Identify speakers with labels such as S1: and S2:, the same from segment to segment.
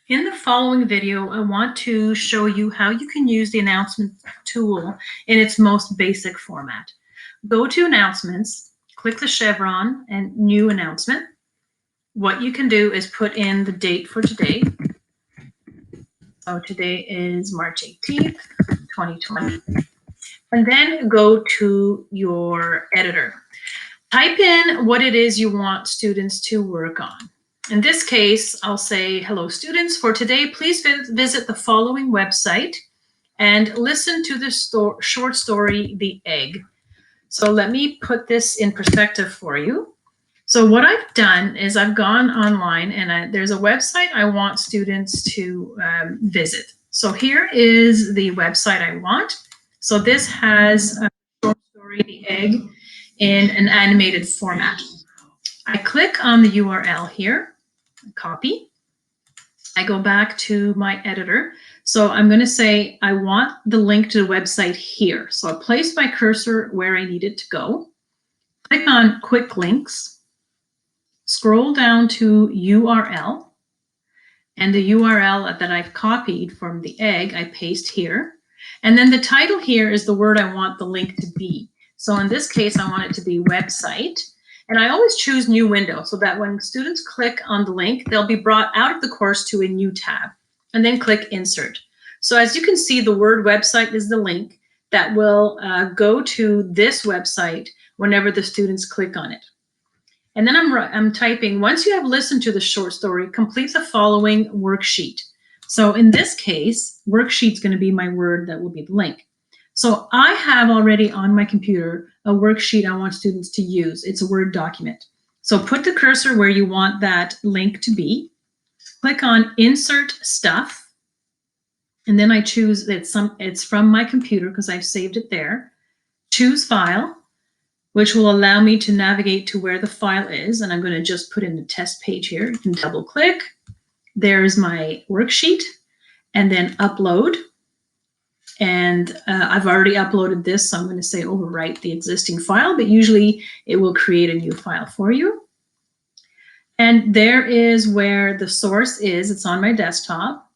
S1: In the following video, I want to show you how you can use the announcement tool in its most basic format. Go to Announcements, click the chevron and New Announcement. What you can do is put in the date for today. So today is March 18th, 2020. And then go to your editor. Type in what it is you want students to work on. In this case, I'll say, hello students, for today, please visit the following website and listen to the short story, The Egg. So let me put this in perspective for you. So what I've done is I've gone online and there's a website I want students to visit. So here is the website I want. So this has a short story, The Egg, in an animated format. I click on the URL here, copy. I go back to my editor. So I'm going to say I want the link to the website here. So I place my cursor where I need it to go. Click on Quick Links. Scroll down to URL. And the URL that I've copied from The Egg, I paste here. And then the title here is the word I want the link to be. So in this case, I want it to be website. And I always choose new window so that when students click on the link, they'll be brought out of the course to a new tab and then click insert. So as you can see, the word website is the link that will go to this website whenever the students click on it. And then I'm typing, once you have listened to the short story, complete the following worksheet. So in this case, worksheet's going to be my word that will be the link. So I have already on my computer a worksheet I want students to use. It's a Word document. So put the cursor where you want that link to be. Click on Insert Stuff. And then I choose it's from my computer because I've saved it there. Choose File, which will allow me to navigate to where the file is. And I'm going to just put in the test page here. You can double click. There's my worksheet. And then Upload. And I've already uploaded this, so I'm going to say overwrite the existing file, but usually it will create a new file for you. And there is where the source is. It's on my desktop.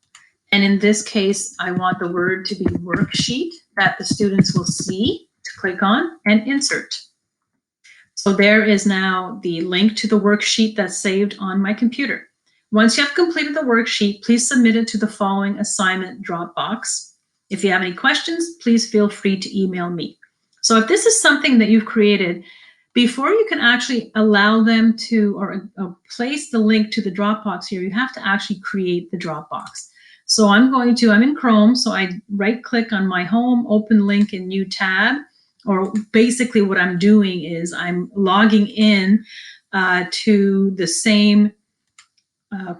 S1: And in this case, I want the word to be worksheet that the students will see to click on and insert. So there is now the link to the worksheet that's saved on my computer. Once you have completed the worksheet, please submit it to the following assignment Dropbox. If you have any questions, please feel free to email me. So if this is something that you've created, before you can actually allow them to or place the link to the Dropbox here, you have to actually create the Dropbox. So I'm in Chrome, so I right click on my home, open link in new tab, or basically what I'm doing is I'm logging in to the same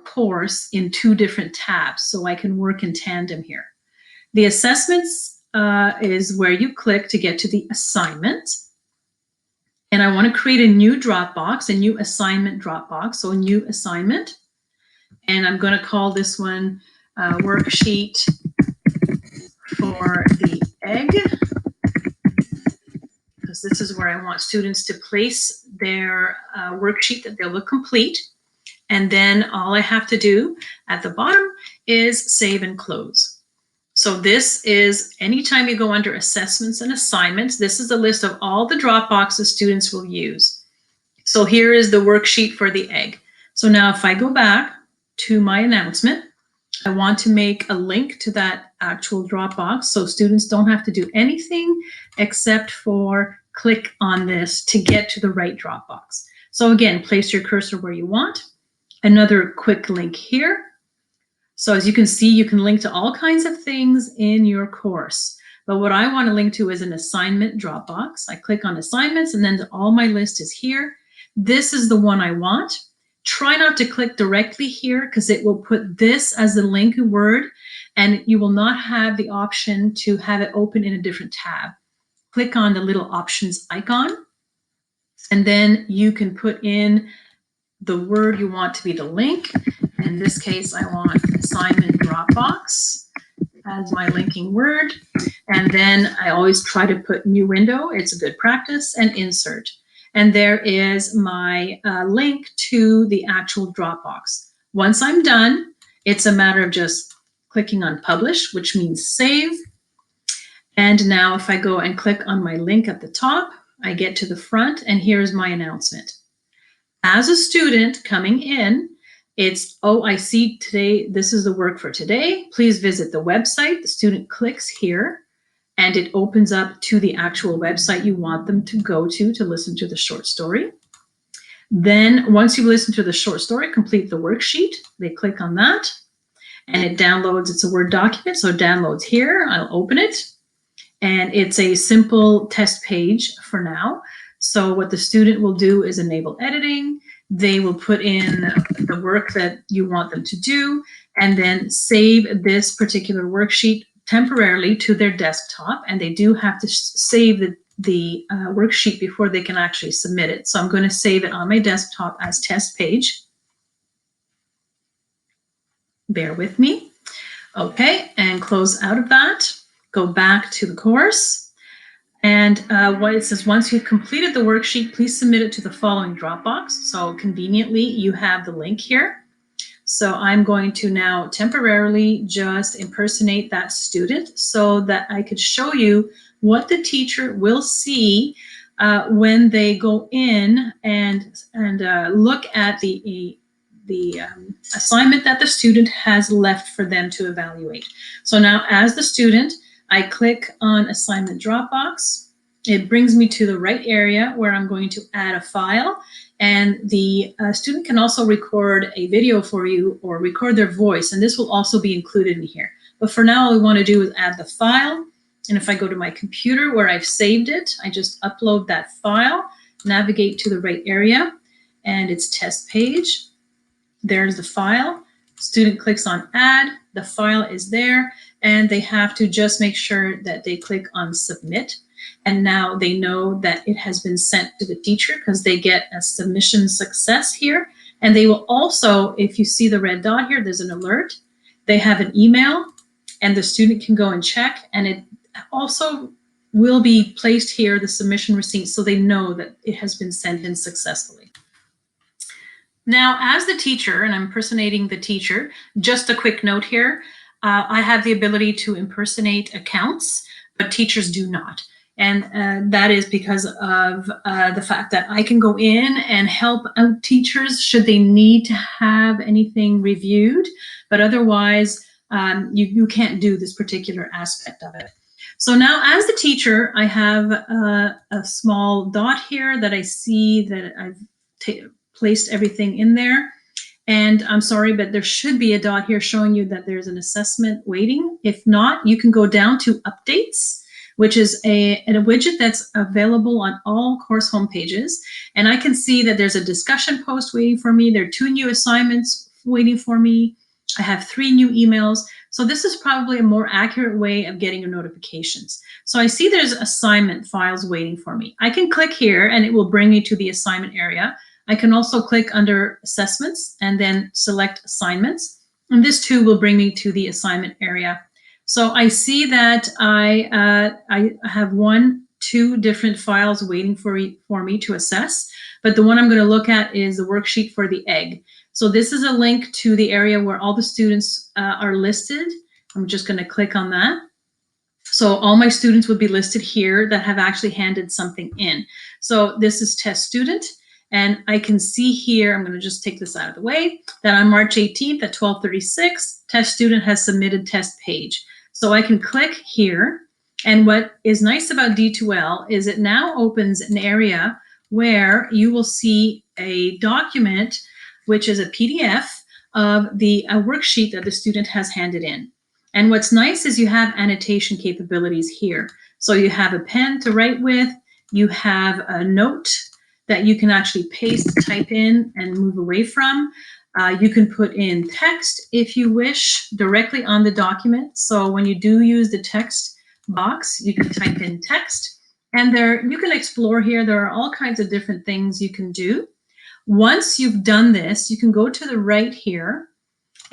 S1: course in two different tabs so I can work in tandem here. The assessments is where you click to get to the assignment. And I want to create a new Dropbox, a new assignment Dropbox. So a new assignment. And I'm going to call this one worksheet for the egg. Because this is where I want students to place their worksheet that they will complete. And then all I have to do at the bottom is save and close. So this is, anytime you go under assessments and assignments, this is a list of all the Dropboxes students will use. So here is the worksheet for the egg. So now if I go back to my announcement, I want to make a link to that actual Dropbox so students don't have to do anything except for click on this to get to the right Dropbox. So again, place your cursor where you want. Another quick link here. So as you can see, you can link to all kinds of things in your course. But what I want to link to is an assignment Dropbox. I click on assignments and then all my list is here. This is the one I want. Try not to click directly here because it will put this as the link word and you will not have the option to have it open in a different tab. Click on the little options icon and then you can put in the word you want to be the link. In this case, I want assignment Dropbox as my linking word. And then I always try to put new window. It's a good practice, and insert. And there is my link to the actual Dropbox. Once I'm done, It's a matter of just clicking on publish, which means save. And now if I go and click on my link at the top, I get to the front and here's my announcement. As a student coming in, it's, oh, I see today, this is the work for today. Please visit the website. The student clicks here and it opens up to the actual website you want them to go to listen to the short story. Then once you listen to the short story, complete the worksheet. They click on that and it downloads. It's a Word document, so it downloads here. I'll open it. And it's a simple test page for now. So what the student will do is enable editing. They will put in the work that you want them to do and then save this particular worksheet temporarily to their desktop. And they do have to save the worksheet before they can actually submit it. So I'm going to save it on my desktop as test page. Bear with me. Okay, and close out of that. Go back to the course. And what it says, once you've completed the worksheet, please submit it to the following Dropbox. So conveniently, you have the link here. So I'm going to now temporarily just impersonate that student so that I could show you what the teacher will see when they go in and look at the assignment that the student has left for them to evaluate. So now as the student, I click on Assignment Dropbox. It brings me to the right area where I'm going to add a file. And the student can also record a video for you or record their voice. And this will also be included in here. But for now, all we want to do is add the file. And if I go to my computer where I've saved it, I just upload that file, navigate to the right area, and it's test page. There's the file. Student clicks on add. The file is there. And they have to just make sure that they click on submit. And now they know that it has been sent to the teacher because they get a submission success here. And they will also, if you see the red dot here, there's an alert. They have an email and the student can go and check. And it also will be placed here, the submission receipt, so they know that it has been sent in successfully. Now, as the teacher, and I'm impersonating the teacher, just a quick note here. I have the ability to impersonate accounts, but teachers do not. And that is because of the fact that I can go in and help out teachers should they need to have anything reviewed, but otherwise you can't do this particular aspect of it. So now as the teacher, I have a small dot here that I see that I've placed everything in there. And I'm sorry, but there should be a dot here showing you that there's an assessment waiting. If not, you can go down to updates, which is a widget that's available on all course homepages. And I can see that there's a discussion post waiting for me. There are 2 new assignments waiting for me. I have 3 new emails. So this is probably a more accurate way of getting your notifications. So I see there's assignment files waiting for me. I can click here and it will bring me to the assignment area. I can also click under assessments and then select assignments. And this too will bring me to the assignment area. So I see that I have 2 different files waiting for me to assess, but the one I'm going to look at is the worksheet for the egg. So this is a link to the area where all the students are listed. I'm just going to click on that. So all my students would be listed here that have actually handed something in. So this is test student. And I can see here, I'm going to just take this out of the way, that on March 18th at 12:36, test student has submitted test page. So I can click here. And what is nice about D2L is it now opens an area where you will see a document, which is a PDF of a worksheet that the student has handed in. And what's nice is you have annotation capabilities here. So you have a pen to write with, you have a note that you can actually paste, type in, and move away from. You can put in text if you wish directly on the document. So when you do use the text box, you can type in text. And there you can explore here. There are all kinds of different things you can do. Once you've done this, you can go to the right here.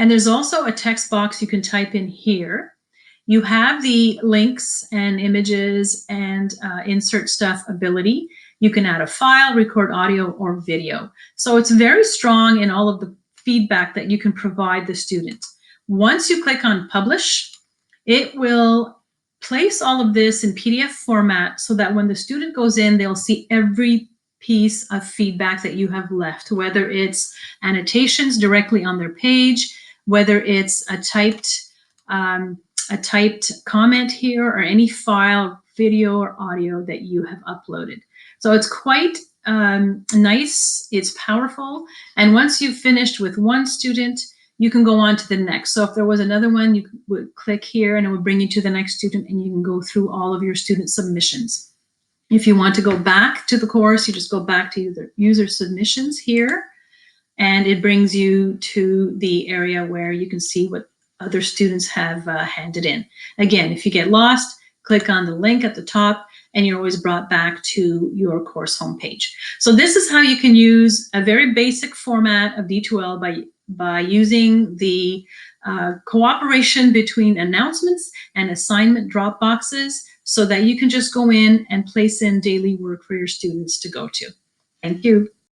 S1: And there's also a text box you can type in here. You have the links and images and insert stuff ability. You can add a file, record audio or video. So it's very strong in all of the feedback that you can provide the student. Once you click on publish, it will place all of this in PDF format so that when the student goes in, they'll see every piece of feedback that you have left, whether it's annotations directly on their page, whether it's a typed comment here, or any file, video or audio that you have uploaded. So it's quite nice, it's powerful, and once you've finished with one student, you can go on to the next. So if there was another one, you would click here and it would bring you to the next student, and you can go through all of your student submissions. If you want to go back to the course, you just go back to the user submissions here, and it brings you to the area where you can see what other students have handed in. Again, if you get lost, click on the link at the top, and you're always brought back to your course homepage. So this is how you can use a very basic format of D2L by using the cooperation between announcements and assignment drop boxes, so that you can just go in and place in daily work for your students to go to. Thank you.